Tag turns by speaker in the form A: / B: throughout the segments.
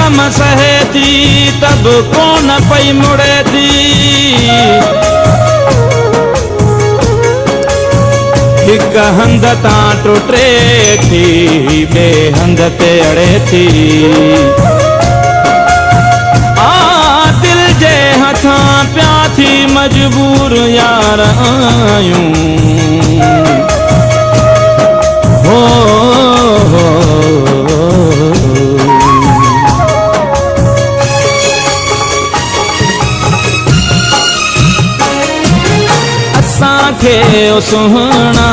A: ज़ुल्म सहे थी तब कोन पई मुड़े थी। हिक हंध तां टुटे थी बे हंध ते अड़े थी। दिल जे हथां प्या थी मजबूर यार आयूं। हो असांखे ओ सुहिणा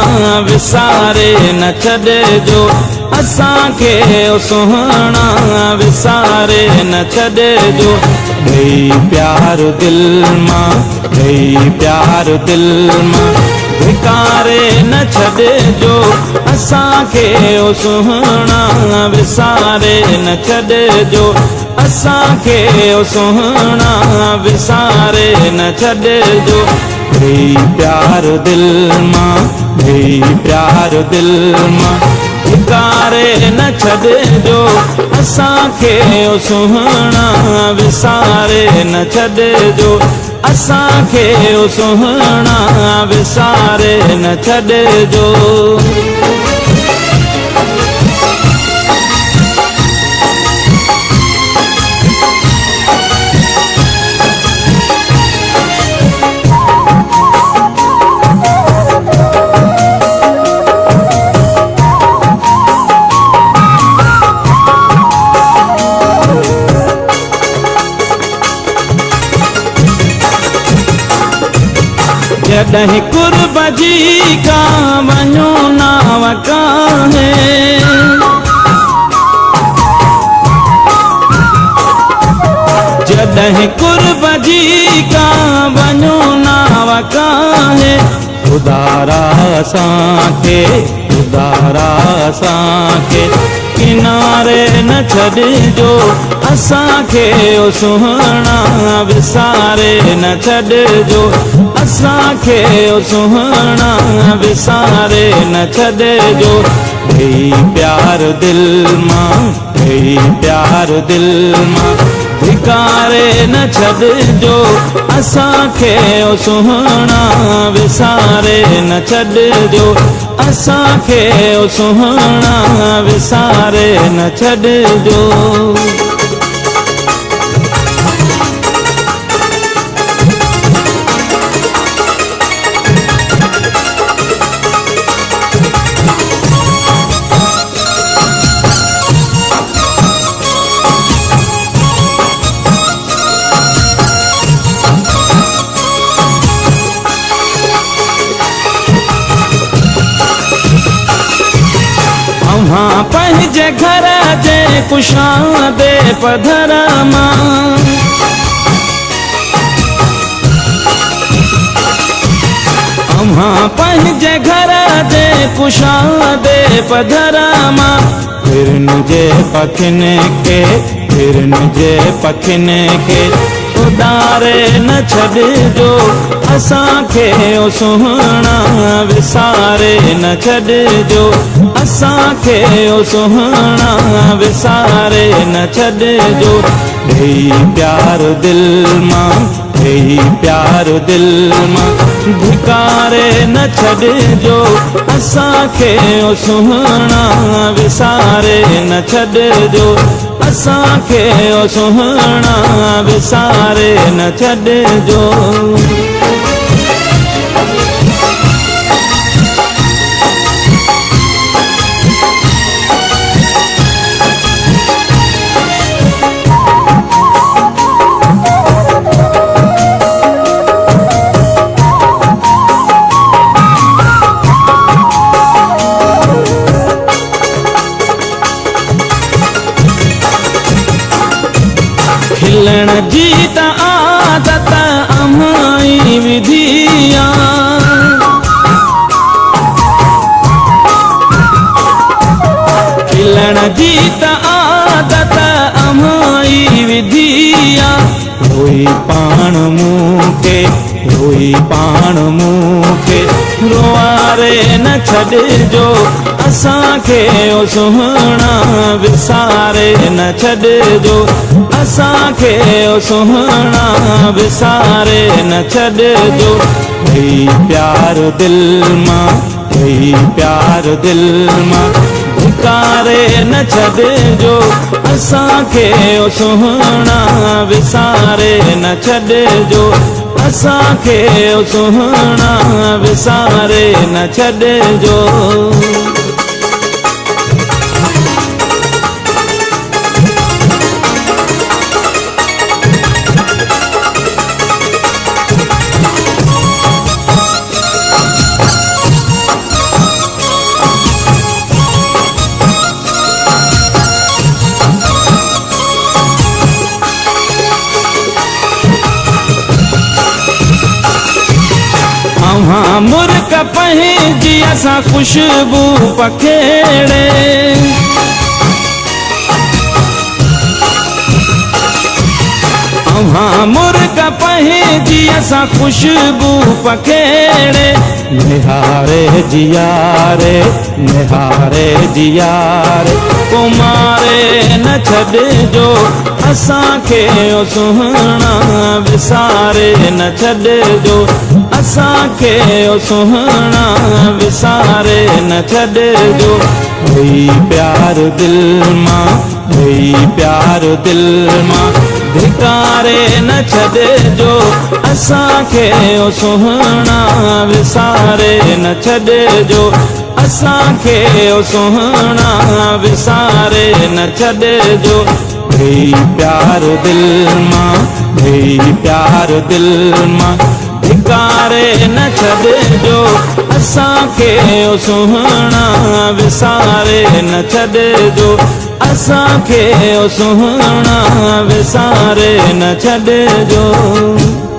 A: विसारे न छॾिजो। असांखे ओ सुहिणा विसारे न छॾिजो। ॾेई प्यार दिल मां ॾेई प्यार दिल मां धिकारे न छॾिजो। असांखे ओ सुहिणा विसारे न छॾिजो। असांखे ओ सुहिणा विसारे न छॾिजो। ॾेई प्यार दिल मां ॾेई प्यार दिल मां धिकारे न छॾिजो। असांखे ओ सुहिणा विसारे न छॾिजो। असांखे ओ सुहिणा विसारे न छॾिजो। जॾहिं कुर्ब जी का वञो नाव काहे। जॾहिं कुर्ब जी का वञो नाव काहे। खुदारा असांखे खुदारा असांखे किनारे न छॾिजो। असांखे ओ सुहिणा विसारे न छॾिजो। असांखे ओ सुहिणा विसारे न छॾिजो। ॾेई प्यार दिल मां ॾेई प्यार दिल मां धिकारे न छॾिजो। असांखे ओ सुहिणा विसारे न छॾिजो। असांखे ओ सुहिणा विसारे न छॾिजो। अव्हां पंहिंजे घर जे कुशादे पधर मां अव्हां पंहिंजे घर जे कुशादे पधर मां हिरन जे पखियुनि खे हिरन जे पखियुनि खे उॾारे न छॾिजो। असांखे ओ सुहिणा विसारे न छॾिजो। असांखे ओ सुहिणा विसारे न छॾिजो। ॾेई प्यार दिल मां ॾेई प्यार दिल मां धिकारे न छॾिजो। असांखे ओ सुहिणा विसारे न छॾिजो। असांखे ओ सुहिणा विसारे न छॾिजो। खिलण जी त आदत अमाई विधिया। खिलण जी त आदत अमाई विधिया। रोई पाण मूंखे रोई पाण मूंखे रुआरे न छॾिजो असांखे ओ सुहिणा विसारे न छॾिजो असांखे ओ सुहिणा विसारे न छॾिजो ॾेई प्यार दिल मां ॾेई प्यार दिल मां धिकारे न छॾिजो असांखे ओ सुहिणा विसारे न छॾिजो असांखे ओ सुहिणा विसारे न छॾिजो मुर्क पंहिंजी असां ख़ुशबू पखेड़े मुर्क पंहिंजी असां ख़ुशबू पखेड़े निहारे जियारे निहारे जियारे कुमारे न छॾिजो असांखे ओ सुहिणा विसारे न छॾिजो असांखे ओ सुहिणा विसारे न छॾिजो ॾेई प्यार दिल मां ॾेई प्यार दिल मां धिकारे न छॾिजो असांखे ओ सुहिणा विसारे न छॾिजो असांखे ओ सुहिणा विसारे न छॾिजो ॾेई प्यार दिल मां ॾेई प्यार दिल मां धिकारे न छॾिजो असांखे ओ सुहिणा विसारे न छॾिजो असांखे ओ सुहिणा विसारे न छॾिजो।